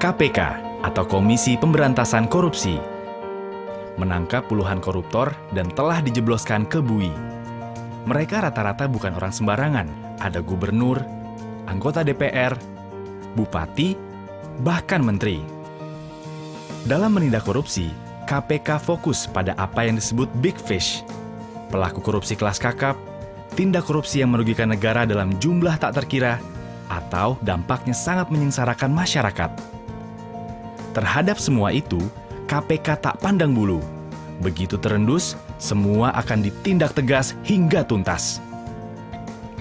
KPK atau Komisi Pemberantasan Korupsi menangkap puluhan koruptor dan telah dijebloskan ke bui. Mereka rata-rata bukan orang sembarangan, ada gubernur, anggota DPR, bupati, bahkan menteri. Dalam menindak korupsi, KPK fokus pada apa yang disebut big fish, pelaku korupsi kelas kakap, tindak korupsi yang merugikan negara dalam jumlah tak terkira, atau dampaknya sangat menyengsarakan masyarakat. Terhadap semua itu, KPK tak pandang bulu. Begitu terendus, semua akan ditindak tegas hingga tuntas.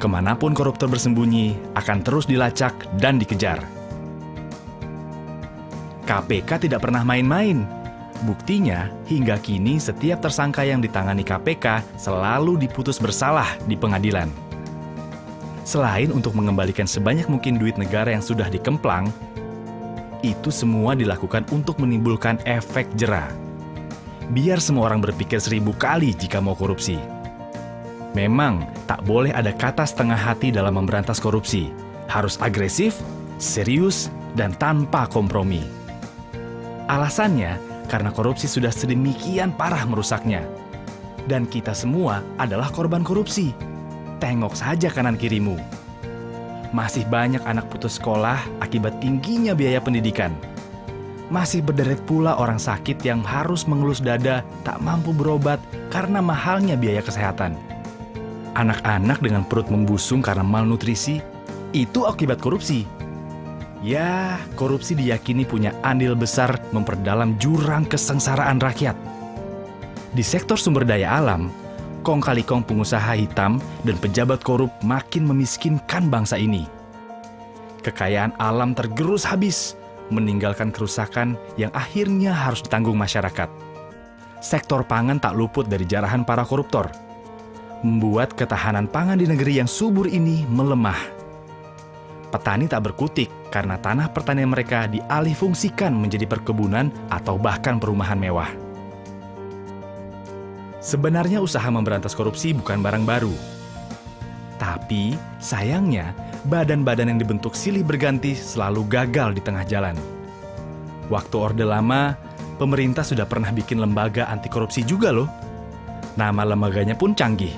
Kemanapun koruptor bersembunyi, akan terus dilacak dan dikejar. KPK tidak pernah main-main. Buktinya, hingga kini setiap tersangka yang ditangani KPK selalu diputus bersalah di pengadilan. Selain untuk mengembalikan sebanyak mungkin duit negara yang sudah dikemplang, itu semua dilakukan untuk menimbulkan efek jera. Biar semua orang berpikir 1000 kali jika mau korupsi. Memang tak boleh ada kata setengah hati dalam memberantas korupsi. Harus agresif, serius, dan tanpa kompromi. Alasannya, karena korupsi sudah sedemikian parah merusaknya. Dan kita semua adalah korban korupsi. Tengok saja kanan kirimu. Masih banyak anak putus sekolah akibat tingginya biaya pendidikan. Masih berderet pula orang sakit yang harus mengelus dada tak mampu berobat karena mahalnya biaya kesehatan. Anak-anak dengan perut membusung karena malnutrisi, itu akibat korupsi. Ya, korupsi diyakini punya andil besar memperdalam jurang kesengsaraan rakyat. Di sektor sumber daya alam, kong kali kong pengusaha hitam dan pejabat korup makin memiskinkan bangsa ini. Kekayaan alam tergerus habis, meninggalkan kerusakan yang akhirnya harus ditanggung masyarakat. Sektor pangan tak luput dari jarahan para koruptor, membuat ketahanan pangan di negeri yang subur ini melemah. Petani tak berkutik karena tanah pertanian mereka dialihfungsikan menjadi perkebunan atau bahkan perumahan mewah. Sebenarnya usaha memberantas korupsi bukan barang baru. Tapi, sayangnya, badan-badan yang dibentuk silih berganti selalu gagal di tengah jalan. Waktu Orde Lama, pemerintah sudah pernah bikin lembaga anti korupsi juga loh. Nama lembaganya pun canggih,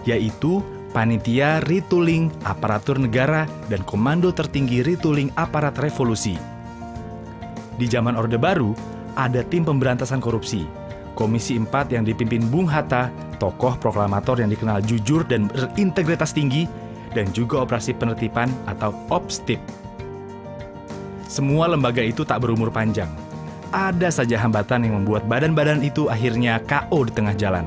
yaitu Panitia Retooling Aparatur Negara dan Komando Tertinggi Retooling Aparat Revolusi. Di zaman Orde Baru, ada tim pemberantasan korupsi, Komisi 4 yang dipimpin Bung Hatta, tokoh proklamator yang dikenal jujur dan berintegritas tinggi, dan juga operasi penertiban atau OPSTIP. Semua lembaga itu tak berumur panjang. Ada saja hambatan yang membuat badan-badan itu akhirnya KO di tengah jalan.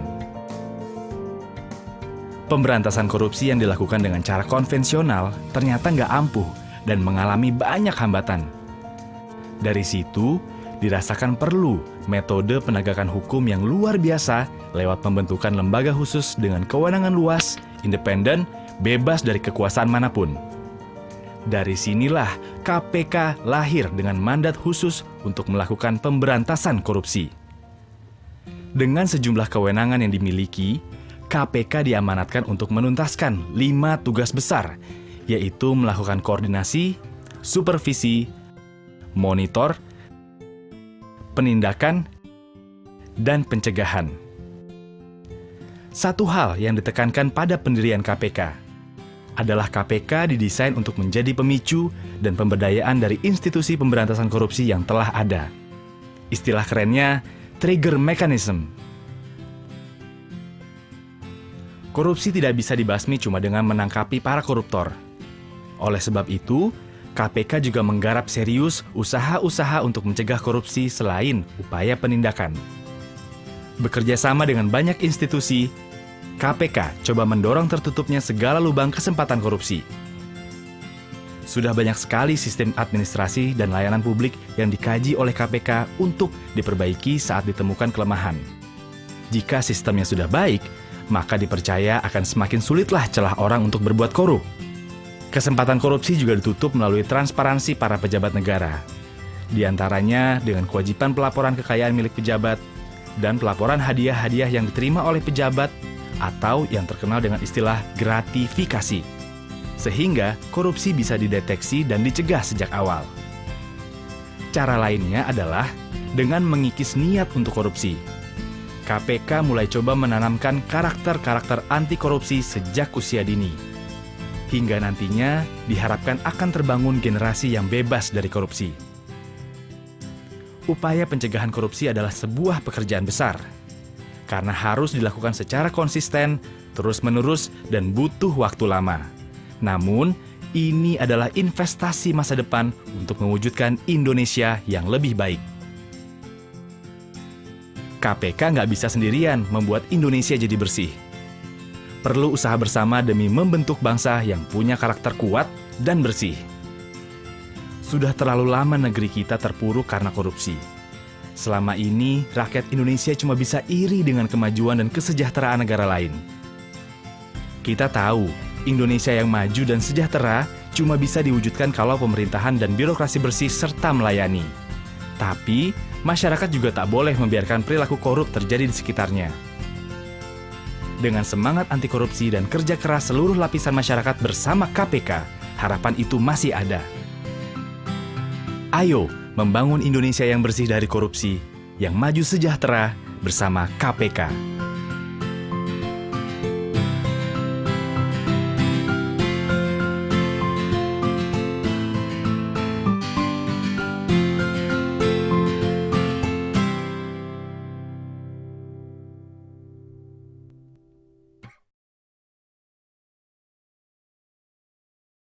Pemberantasan korupsi yang dilakukan dengan cara konvensional ternyata nggak ampuh dan mengalami banyak hambatan. Dari situ, dirasakan perlu metode penegakan hukum yang luar biasa lewat pembentukan lembaga khusus dengan kewenangan luas, independen, bebas dari kekuasaan manapun. Dari sinilah KPK lahir dengan mandat khusus untuk melakukan pemberantasan korupsi. Dengan sejumlah kewenangan yang dimiliki, KPK diamanatkan untuk menuntaskan 5 tugas besar, yaitu melakukan koordinasi, supervisi, monitor, penindakan, dan pencegahan. Satu hal yang ditekankan pada pendirian KPK adalah KPK didesain untuk menjadi pemicu dan pemberdayaan dari institusi pemberantasan korupsi yang telah ada. Istilah kerennya, trigger mechanism. Korupsi tidak bisa dibasmi cuma dengan menangkapi para koruptor. Oleh sebab itu, KPK juga menggarap serius usaha-usaha untuk mencegah korupsi selain upaya penindakan. Bekerja sama dengan banyak institusi, KPK coba mendorong tertutupnya segala lubang kesempatan korupsi. Sudah banyak sekali sistem administrasi dan layanan publik yang dikaji oleh KPK untuk diperbaiki saat ditemukan kelemahan. Jika sistemnya sudah baik, maka dipercaya akan semakin sulitlah celah orang untuk berbuat korup. Kesempatan korupsi juga ditutup melalui transparansi para pejabat negara. Di antaranya dengan kewajiban pelaporan kekayaan milik pejabat dan pelaporan hadiah-hadiah yang diterima oleh pejabat atau yang terkenal dengan istilah gratifikasi. Sehingga korupsi bisa dideteksi dan dicegah sejak awal. Cara lainnya adalah dengan mengikis niat untuk korupsi. KPK mulai coba menanamkan karakter-karakter anti korupsi sejak usia dini. Hingga nantinya diharapkan akan terbangun generasi yang bebas dari korupsi. Upaya pencegahan korupsi adalah sebuah pekerjaan besar, karena harus dilakukan secara konsisten, terus-menerus, dan butuh waktu lama. Namun, ini adalah investasi masa depan untuk mewujudkan Indonesia yang lebih baik. KPK nggak bisa sendirian membuat Indonesia jadi bersih. Perlu usaha bersama demi membentuk bangsa yang punya karakter kuat dan bersih. Sudah terlalu lama negeri kita terpuruk karena korupsi. Selama ini, rakyat Indonesia cuma bisa iri dengan kemajuan dan kesejahteraan negara lain. Kita tahu, Indonesia yang maju dan sejahtera cuma bisa diwujudkan kalau pemerintahan dan birokrasi bersih serta melayani. Tapi, masyarakat juga tak boleh membiarkan perilaku korup terjadi di sekitarnya. Dengan semangat anti korupsi dan kerja keras seluruh lapisan masyarakat bersama KPK, harapan itu masih ada. Ayo membangun Indonesia yang bersih dari korupsi, yang maju sejahtera bersama KPK.